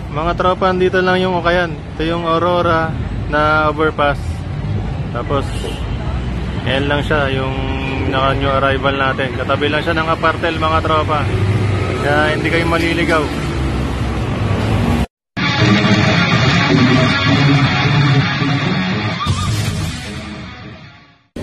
Mga tropa, dito lang yung Ukayan. Ito yung Aurora na overpass. Tapos, yan lang siya, yung naka-new arrival natin. Katabi lang siya ng Apartel, mga tropa. Kaya hindi kayo maliligaw.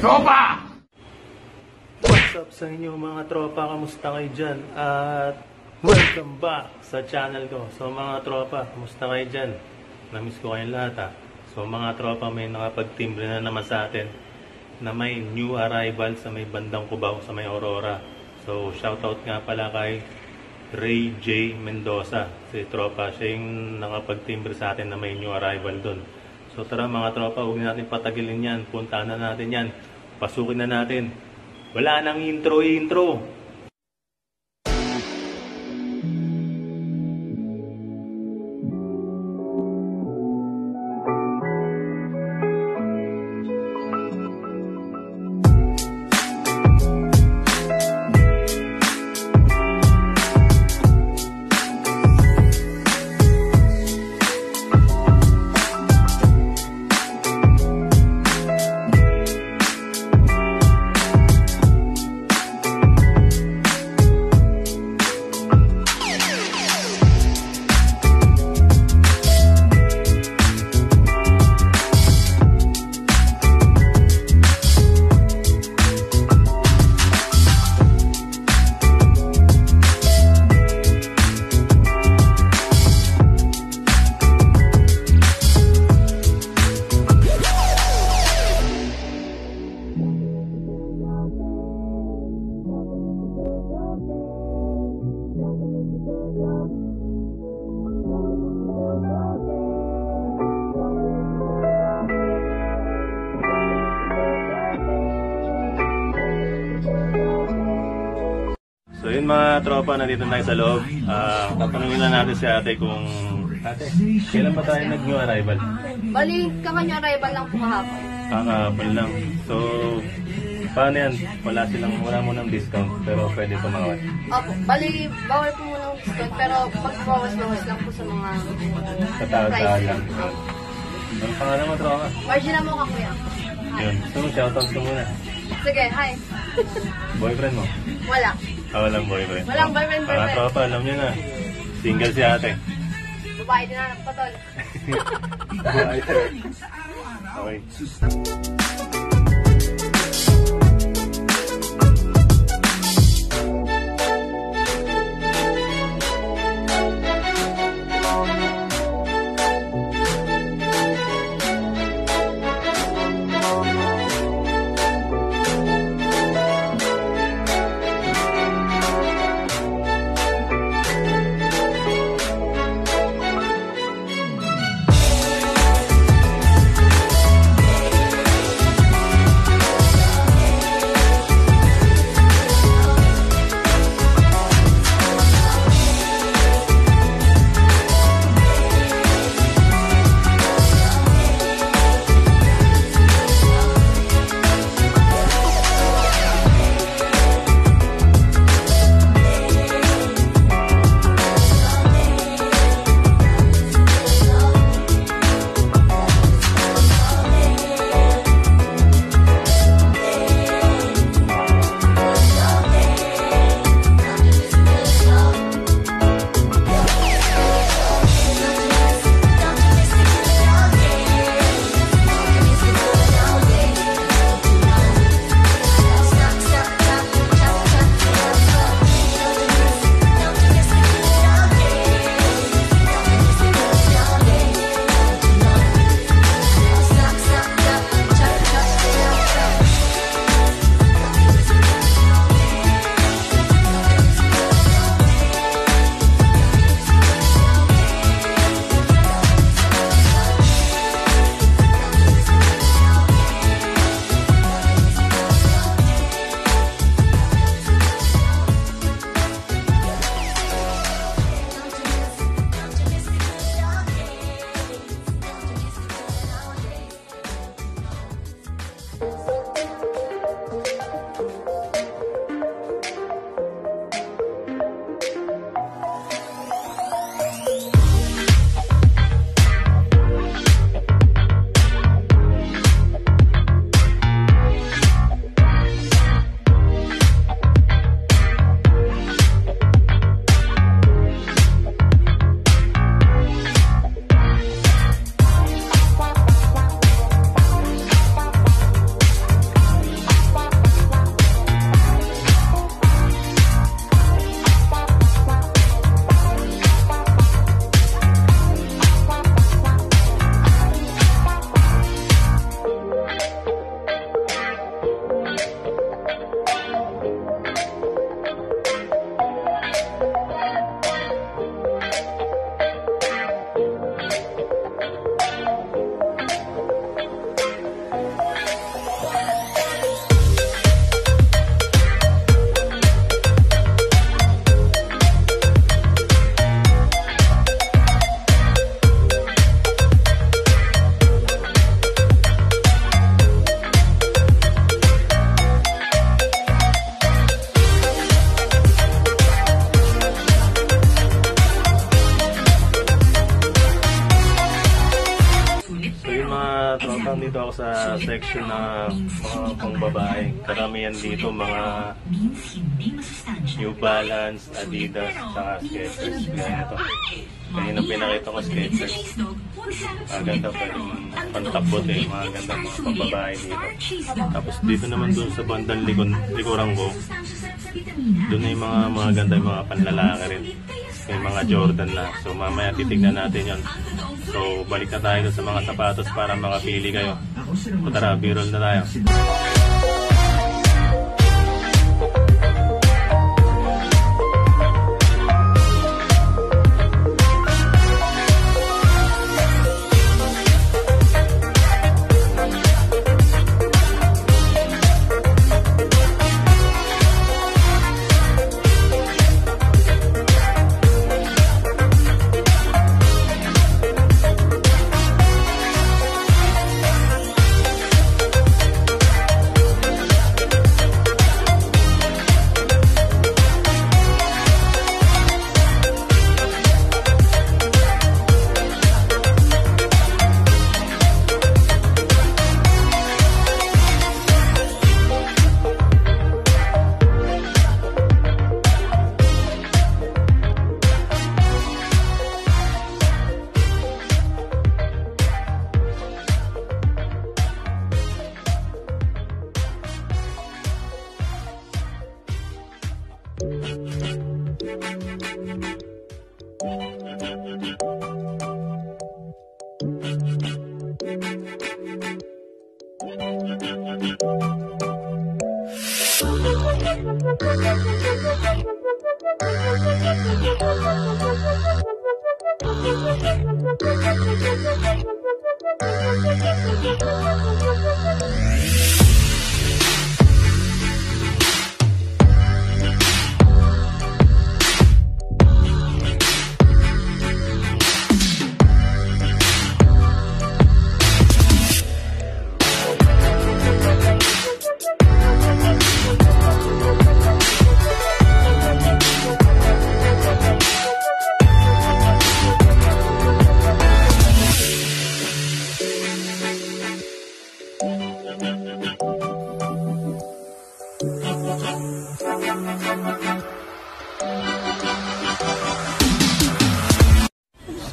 Tropa! What's up sa inyo mga tropa? Kamusta kayo dyan? At welcome back sa channel ko. So mga tropa, kamusta kayo dyan? Namiss ko kayong lahat ha. So mga tropa, may nakapagtimbre na naman sa atin na may new arrival sa may bandang Cubao, sa may Aurora. So shoutout nga pala kay Ray J. Mendoza. Si tropa, siya yung nakapagtimbre sa atin na may new arrival dun. So tara mga tropa, huwag natin patagilin yan. Puntahan na natin yan. Pasukin na natin. Wala nang intro. So yun mga tropa, nandito tayo sa loob. Tatanungin na natin si ate kung... Ate, kailan ba tayo nag-new arrival? Bali, kaka-new arrival lang po kahapon. Kakahapon lang. So, paano yan? Wala mo ng discount, pero pwede tumawad. Opo, bali, bawal po muna ng discount, pero magbawas-bawas lang po sa mga Katawad-tawad lang. Ang pangalan mo, tropa? Margina mo ka, kuya. Yun. So, shoutout ko muna. Sige, hi. Boyfriend mo? Wala. Walang boyfriend. Walang boyfriend. Mga tropa, alam nyo na. Single si ate. Babae din na patol. Okay. Nandito ako sa section na mga pang babae. Karamihan dito mga New Balance, Adidas, saka Skechers. Kaya ito. Kanina pinakita ko Skechers. Maganda pa yung pantakbot eh. Mga ganda mga pambabae dito. Tapos dito naman dun sa bandang likuran ko, doon na yung mga ganda yung mga panlalaki rin. May mga Jordan na. So mamaya titignan natin yon. So balik na tayo sa mga sapatos para makapili kayo. So tara, B-roll na tayo.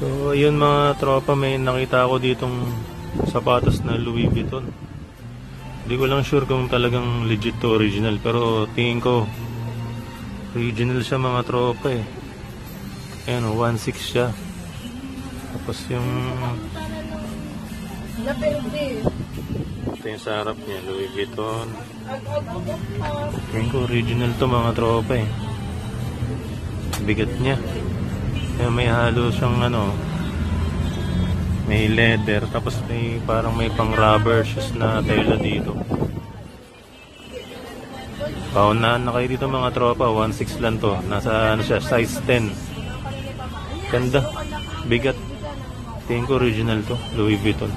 So ayun mga tropa, may nakita ako ditong sapatos na Louis Vuitton. Hindi ko lang sure kung talagang legit to original, pero tingin ko original siya mga tropa eh. Ayan o, 1.6 siya. Tapos yung ito yung sa harap niya, Louis Vuitton. Tingin ko original to mga tropa eh. Bigat niya. Kaya may halo siyang may leather, tapos may parang may pang rubber shoes na tela dito. Paunahan na kayo dito mga tropa, 1.6 lang to. Nasa siya, size 10. Ganda, bigat. Tingin ko original to, Louis Vuitton.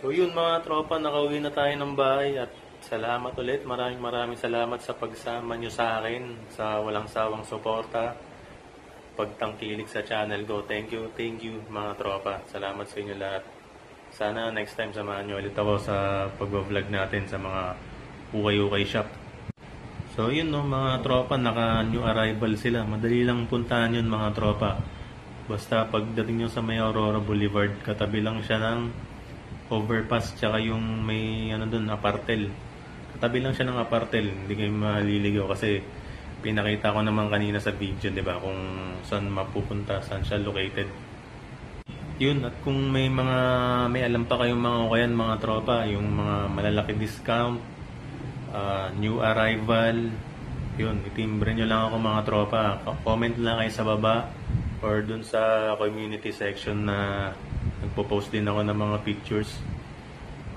So yun mga tropa, nakauwi na tayo ng bahay at salamat ulit. Maraming salamat sa pagsama nyo sa akin, sa walang sawang suporta, pagtangkilik sa channel ko. Thank you mga tropa. Salamat sa inyo lahat. Sana next time samahan nyo ulit ako sa pag-vlog natin sa mga ukay-ukay shop. So yun no mga tropa, naka new arrival sila. Madali lang puntahan yun mga tropa. Basta pagdating nyo sa may Aurora Boulevard, katabi lang siya ng overpass tsaka yung may ano dun, apartel. Katabi lang siya ng apartel, hindi kayo maliligaw kasi pinakita ko naman kanina sa video, 'di ba, kung saan mapupunta, saan siya located. Yun, at kung may alam pa kayong mga ukayan mga tropa, yung mga malalaki discount, new arrival, yun, itimbre nyo lang ako mga tropa. Comment lang kayo sa baba or dun sa community section na nagpo-post din ako ng mga pictures.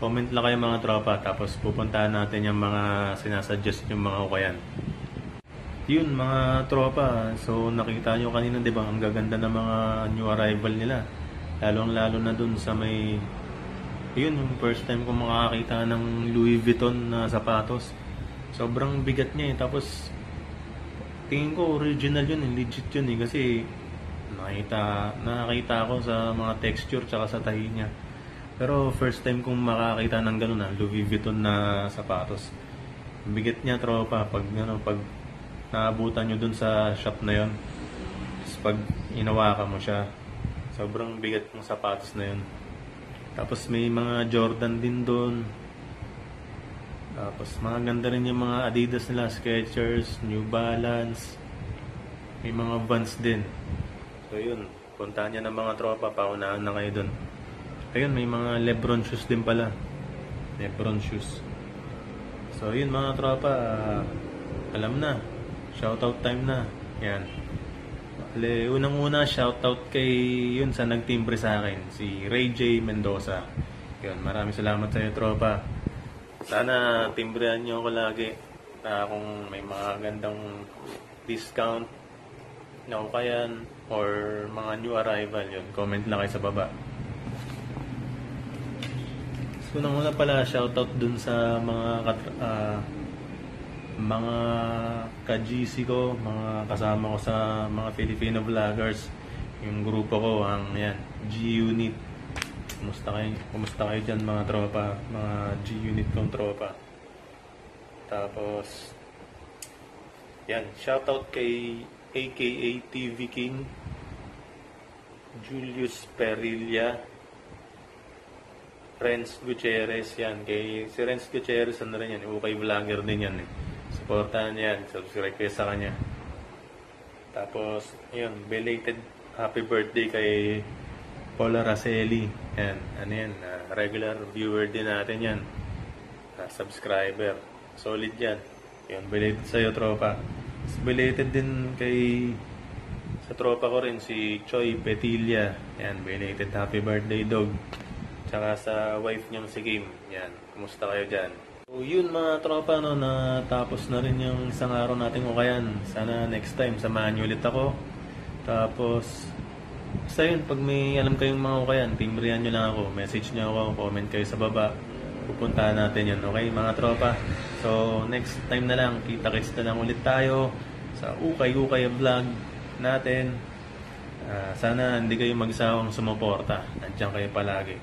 Comment lang kayo mga tropa, tapos pupuntahan natin yung mga sinasuggest yung mga ukayan. Yun mga tropa, so nakita nyo kanina, di ba, ang gaganda ng mga new arrival nila. Lalo na dun sa may, yun, yung first time ko makakita ng Louis Vuitton na sapatos. Sobrang bigat niya eh, tapos tingin ko original yun, legit yun eh, kasi nakakita ako sa mga texture tsaka sa tahi niya. Pero first time kong makakita ng ganun na Louis Vuitton na sapatos. Bigat niya tropa pag naabutan nyo dun sa shop na yon. Tapos pag inawakan mo siya, sobrang bigat ng sapatos na yun. Tapos may mga Jordan din dun. Tapos mga ganda rin yung mga Adidas nila, Skechers, New Balance. May mga Vans din. So yun, puntahan niya ng mga tropa, paunahan na kayo dun. Ayun, may mga Lebron shoes din pala. Lebron shoes. So yun mga tropa, alam na, shoutout time na. Yan. Unang-una, shoutout kay yun sa nagtimbre sa akin, si Ray J. Mendoza. Yun, maraming salamat sa iyo tropa. Sana timbrehan nyo ako lagi kung may mga gandang discount na ukayan or mga new arrival, yun, comment lang kayo sa baba. So unang-una pala, shoutout dun sa mga ka-GC ko, mga kasama ko sa mga Filipino vloggers, yung grupo ko, ang yan, G-Unit. Kumusta kayo dyan mga tropa, mga G-Unit kong tropa. Tapos yan, shoutout kay aka TV King, Julius Perilla, Renz Gutierrez, yan. Si Renz Gutierrez, ano rin yan, ukay vlogger din yan eh. Supportahan niya yan, subscribe kayo sa kanya. Tapos, yun, belated happy birthday kay Paula Raceli. Yan, ano yan, regular viewer din natin yan. Subscriber. Solid yan. Yun, belated sa'yo, tropa. Belated din sa tropa ko rin, si Choi Petilla. Yan, belated happy birthday, dog. Tsaka sa wife niyang si Kim. Yan, kumusta kayo dyan? So yun mga tropa, no, natapos na rin yung isang araw nating ukayan. Sana next time samahan niyo ulit ako. Tapos basta yun, pag may alam kayong mga ukayan, timbrehan nyo lang ako, message nyo ako, comment kayo sa baba, pupuntahan natin yun, okay mga tropa? So next time na lang, kita-kits na lang ulit tayo sa ukay-ukay vlog natin. Sana hindi kayo magsawang sumuporta, nandiyan kayo palagi,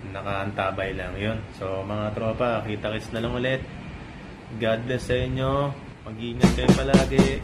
nakaantabay lang yun. So mga tropa, kita-kits na lang ulit. God bless sa inyo, mag-iingat kayo palagi.